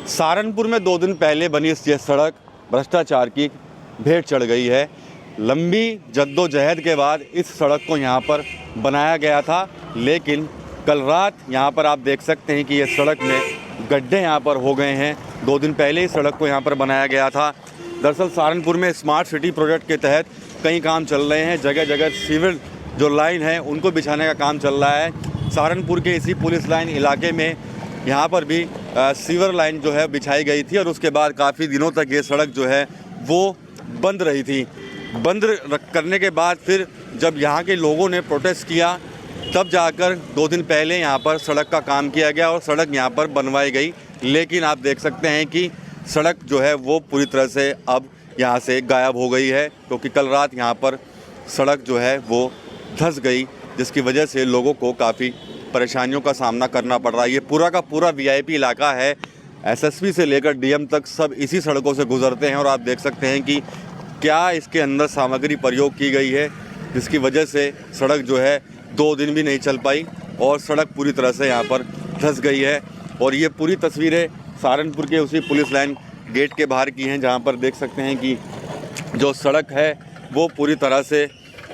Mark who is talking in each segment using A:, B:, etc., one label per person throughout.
A: सहारनपुर में 2 दिन पहले बनी ये सड़क भ्रष्टाचार की भेंट चढ़ गई है। लंबी जद्दोजहद के बाद इस सड़क को यहाँ पर बनाया गया था, लेकिन कल रात यहाँ पर आप देख सकते हैं कि ये सड़क में गड्ढे यहाँ पर हो गए हैं। 2 दिन पहले ही सड़क को यहाँ पर बनाया गया था। दरअसल सहारनपुर में स्मार्ट सिटी प्रोजेक्ट के तहत कई काम चल रहे हैं। जगह जगह सिविल जो लाइन है उनको बिछाने का काम चल रहा है। सहारनपुर के इसी पुलिस लाइन इलाके में यहाँ पर भी सीवर लाइन जो है बिछाई गई थी और उसके बाद काफ़ी दिनों तक ये सड़क जो है वो बंद रही थी। बंद करने के बाद फिर जब यहाँ के लोगों ने प्रोटेस्ट किया तब जाकर 2 दिन पहले यहाँ पर सड़क का काम किया गया और सड़क यहाँ पर बनवाई गई। लेकिन आप देख सकते हैं कि सड़क जो है वो पूरी तरह से अब यहाँ से गायब हो गई है, क्योंकि कल रात यहाँ पर सड़क जो है वो धंस गई, जिसकी वजह से लोगों को काफ़ी परेशानियों का सामना करना पड़ रहा है। ये पूरा का पूरा वीआईपी इलाका है। एसएसपी से लेकर डीएम तक सब इसी सड़कों से गुजरते हैं और आप देख सकते हैं कि क्या इसके अंदर सामग्री प्रयोग की गई है, जिसकी वजह से सड़क जो है 2 दिन भी नहीं चल पाई और सड़क पूरी तरह से यहाँ पर धंस गई है। और ये पूरी तस्वीरें सहारनपुर के उसी पुलिस लाइन गेट के बाहर की हैं, जहाँ पर देख सकते हैं कि जो सड़क है वो पूरी तरह से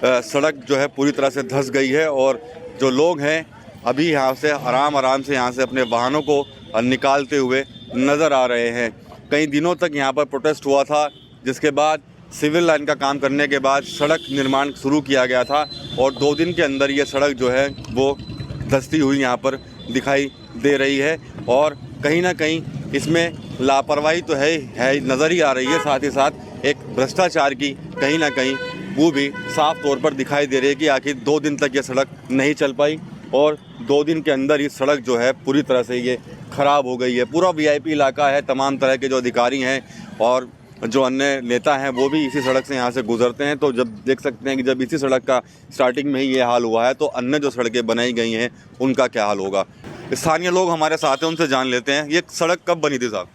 A: सड़क जो है पूरी तरह से धंस गई है और जो लोग हैं अभी यहाँ से आराम से यहाँ से अपने वाहनों को निकालते हुए नज़र आ रहे हैं। कई दिनों तक यहाँ पर प्रोटेस्ट हुआ था, जिसके बाद सिविल लाइन का काम करने के बाद सड़क निर्माण शुरू किया गया था और 2 दिन के अंदर ये सड़क जो है वो धंसती हुई यहाँ पर दिखाई दे रही है। और कहीं ना कहीं इसमें लापरवाही तो है नज़र ही आ रही है, साथ ही साथ एक भ्रष्टाचार की कहीं ना कहीं वो भी साफ तौर पर दिखाई दे रही है कि आखिर 2 दिन तक ये सड़क नहीं चल पाई और 2 दिन के अंदर ये सड़क जो है पूरी तरह से ये ख़राब हो गई है। पूरा वीआईपी इलाका है, तमाम तरह के जो अधिकारी हैं और जो अन्य नेता हैं वो भी इसी सड़क से यहाँ से गुजरते हैं। तो जब देख सकते हैं कि जब इसी सड़क का स्टार्टिंग में ही ये हाल हुआ है तो अन्य जो सड़कें बनाई गई हैं उनका क्या हाल होगा। स्थानीय लोग हमारे साथ हैं, उनसे जान लेते हैं ये सड़क कब बनी थी साहब?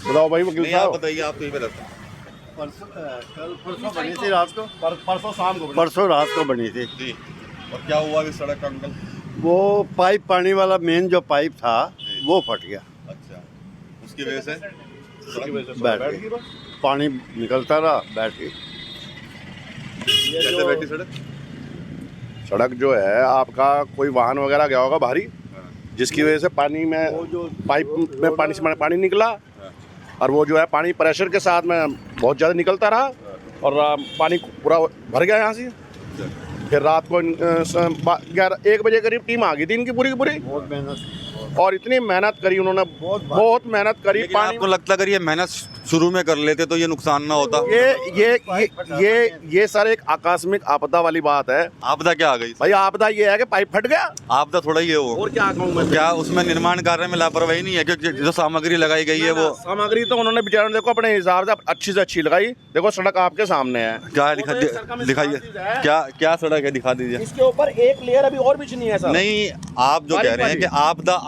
B: बताओ भाई वकील साहब।
A: बताइए, आप यहीं पे रहते हैं।
B: परसों बनी थी रात को, परसों शाम को, परसों रात को बनी थी
A: जी। और क्या हुआ इस सड़क का अंकल?
B: वो पाइप, पानी वाला मेन जो पाइप था वो फट गया।
A: अच्छा, उसकी वजह से
B: बैठ गई, पानी निकलता रहा, बैठ गई।
A: कैसे बैठी सड़क?
B: सड़क जो है आपका कोई वाहन वगैरह गया होगा भारी, जिसकी वजह से पानी में पाइप में पानी निकला और वो जो है पानी प्रेशर के साथ में बहुत ज़्यादा निकलता रहा और पानी पूरा भर गया यहाँ से। फिर रात को 1 बजे करीब टीम आ गई थी इनकी पूरी की पूरी। बहुत मेहनत और इतनी मेहनत करी उन्होंने, बहुत मेहनत करी। पानी
A: आपको लगता है अगर ये मेहनत शुरू में कर लेते तो ये नुकसान ना होता?
B: ये सर एक आकस्मिक आपदा वाली बात है।
A: आपदा क्या आ गई
B: भाई? आपदा ये है कि पाइप फट गया।
A: आपदा थोड़ा ही है वो।
B: और क्या कहूँ मैं?
A: क्या उसमें निर्माण कार्य में लापरवाही नहीं है? क्योंकि जो सामग्री लगाई गई है वो
B: सामग्री तो उन्होंने बेचारों ने देखो अपने हिसाब से अच्छी से अच्छी लगाई। देखो सड़क आपके सामने है।
A: क्या दिखाइए, क्या सड़क है, दिखा दीजिए।
B: इसके ऊपर एक लेयर अभी और बिछनी है सर।
A: नहीं, आप जो कह रहे हैं कि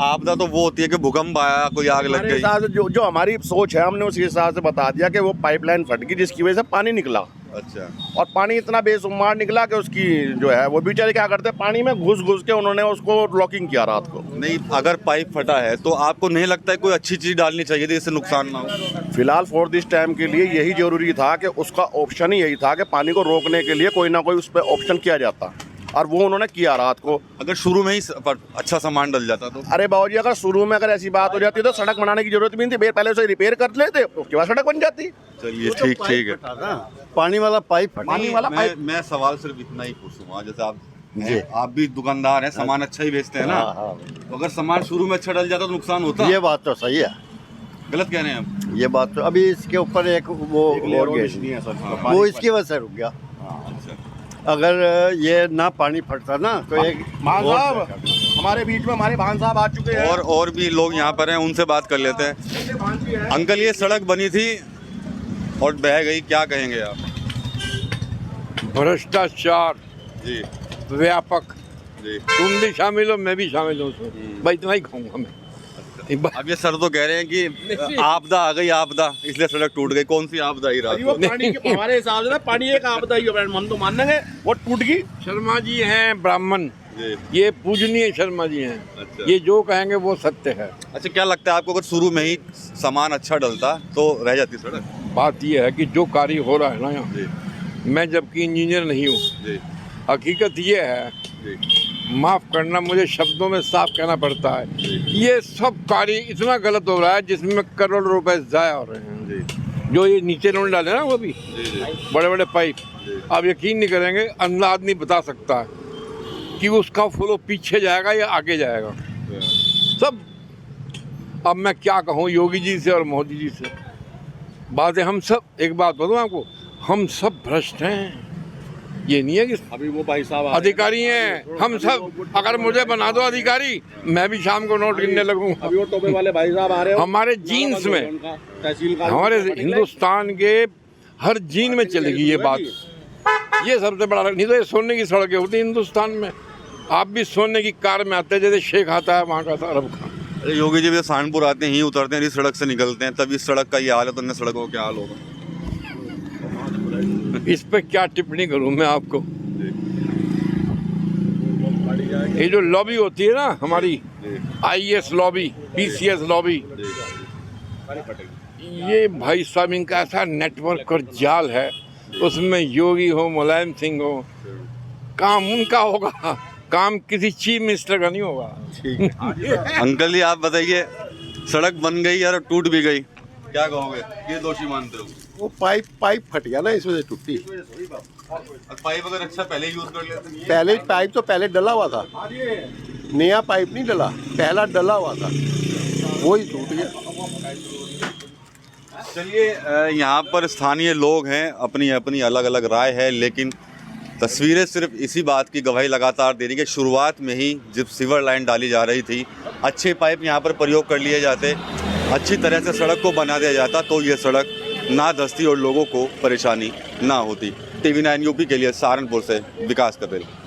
A: आपदा तो वो होती है कि भूकंप आया, कोई आग लग गई।
B: जो हमारी सोच है हमने उसी हिसाब से बता दिया कि वो पाइपलाइन फट गई, जिसकी वजह से पानी निकला।
A: अच्छा।
B: और पानी इतना बेशुमार निकला कि उसकी जो है वो बेचारे क्या करते, पानी में घुस के उन्होंने उसको लॉकिंग किया रात को।
A: नहीं, अगर पाइप फटा है तो आपको नहीं लगता है कोई अच्छी चीज डालनी चाहिए थी, इससे नुकसान ना हो?
B: फिलहाल फॉर दिस टाइम के लिए यही जरूरी था कि उसका ऑप्शन ही यही था कि पानी को रोकने के लिए कोई ना कोई उस पर ऑप्शन किया जाता, और वो उन्होंने किया रात को।
A: अगर शुरू में ही अच्छा सामान डल जाता तो?
B: अरे बाबूजी, अगर शुरू में अगर ऐसी बात हो जाती तो सड़क बनाने की जरूरत भी नहीं थी, पहले उसे रिपेयर कर लेते, उसके बाद सड़क बन जाती।
A: चलिए ठीक है।
B: पानी वाला पाइप,
A: मैं सवाल सिर्फ इतना ही पूछूंगा, जैसे आप भी दुकानदार हैं, सामान अच्छा ही बेचते हैं ना, तो अगर सामान शुरू में अच्छा डल जाता तो नुकसान होता?
B: ये बात तो सही है।
A: गलत कह रहे हैं आप?
B: ये बात तो अभी इसके ऊपर एक वो इसकी वजह से रुक गया। अगर ये ना पानी फटता ना तो एक भान साहब हमारे बीच में, हमारे भान साहब आ चुके हैं
A: और भी लोग यहाँ पर हैं, उनसे बात कर लेते हैं। अंकल, ये सड़क बनी थी और बह गई, क्या कहेंगे आप?
C: भ्रष्टाचार
A: जी,
C: व्यापक
A: जी।
C: तुम भी शामिल हो, मैं भी शामिल हूँ, भाई इतना ही कहूँगा मैं।
A: अब ये सर तो कह रहे हैं कि आपदा आ गई, आपदा, इसलिए सड़क टूट गई। कौन सी आपदा ही रात को?
B: हमारे हिसाब से ना पानी एक आपदा ही है, मन तो मान लेंगे वो टूट गई।
C: शर्मा जी हैं ब्राह्मण, ये पूजनीय शर्मा जी हैं।
A: अच्छा।
C: ये जो कहेंगे वो सत्य है।
A: अच्छा, क्या लगता है आपको, अगर शुरू में ही सामान अच्छा डलता तो रह जाती सड़क?
C: बात ये है कि जो कार्य हो रहा है ना यहाँ,
A: जी
C: मैं जबकि इंजीनियर नहीं हूँ,
A: जी
C: हकीकत ये है,
A: जी
C: माफ़ करना मुझे शब्दों में साफ कहना पड़ता है, ये सब कार्य इतना गलत हो रहा है जिसमें करोड़ रुपए ज़ाया हो रहे हैं।
A: जी
C: जो ये नीचे उन्होंने डाले ना वो भी
A: जी
C: बड़े बड़े पाइप,
A: जी।
C: आप यकीन नहीं करेंगे, अंधा आदमी बता सकता है कि उसका फ्लो पीछे जाएगा या आगे जाएगा सब। अब मैं क्या कहूँ योगी जी से और मोदी जी से, बात है हम सब, एक बात बताऊँ आपको, हम सब भ्रष्ट हैं। ये नहीं है कि
B: अभी वो भाई साहब
C: अधिकारी हैं, हम सब, अगर मुझे बना दो अधिकारी, मैं भी शाम को नोट गिनने लगूंगा।
B: अभी वो टोपे वाले भाई साहब आ रहे हैं,
C: हमारे जीन्स में,
B: तहसील का
C: हमारे हिंदुस्तान के हर जीन में चलेगी ये बात। ये सबसे बड़ा, नहीं तो ये सोने की सड़कें होती हिंदुस्तान में। आप भी सोने की कार में आते हैं, जैसे शेख आता है वहाँ का अरब का।
A: अरे योगी जी भी तो सहारनपुर आते हैं, ही उतरते हैं, इस सड़क से निकलते हैं, तब इस सड़क का ये हाल है, तो अन्य सड़कों का क्या हाल होगा?
C: इस पे क्या टिप्पणी करूं मैं आपको। ये जो लॉबी होती है ना हमारी, आईएएस लॉबी, पीसीएस लॉबी, ये भाई साहब इनका ऐसा नेटवर्क और जाल है, उसमें योगी हो, मुलायम सिंह हो, काम उनका होगा, काम किसी चीफ मिनिस्टर का नहीं होगा।
A: अंकल जी आप बताइए, सड़क बन गई और टूट भी गई, क्या कहोगे? ये दोषी मानते हो?
D: वो पाइप फट गया ना, इस वजह से टूटी।
A: पाइप अगर अच्छा पहले यूज कर लेते?
D: पहले पाइप तो पहले डला हुआ था, नया पाइप नहीं डला, पहला डला हुआ था, वही टूट गया।
A: चलिए, यहाँ पर स्थानीय लोग हैं, अपनी अपनी अलग अलग राय है, लेकिन तस्वीरें सिर्फ इसी बात की गवाही लगातार दे रही है कि शुरुआत में ही जब सीवर लाइन डाली जा रही थी, अच्छे पाइप यहाँ पर प्रयोग कर लिए जाते, अच्छी तरह से सड़क को बना दिया जाता, तो ये सड़क ना धंसती और लोगों को परेशानी ना होती। TV9 यूपी के लिए सहारनपुर से विकास कपेल।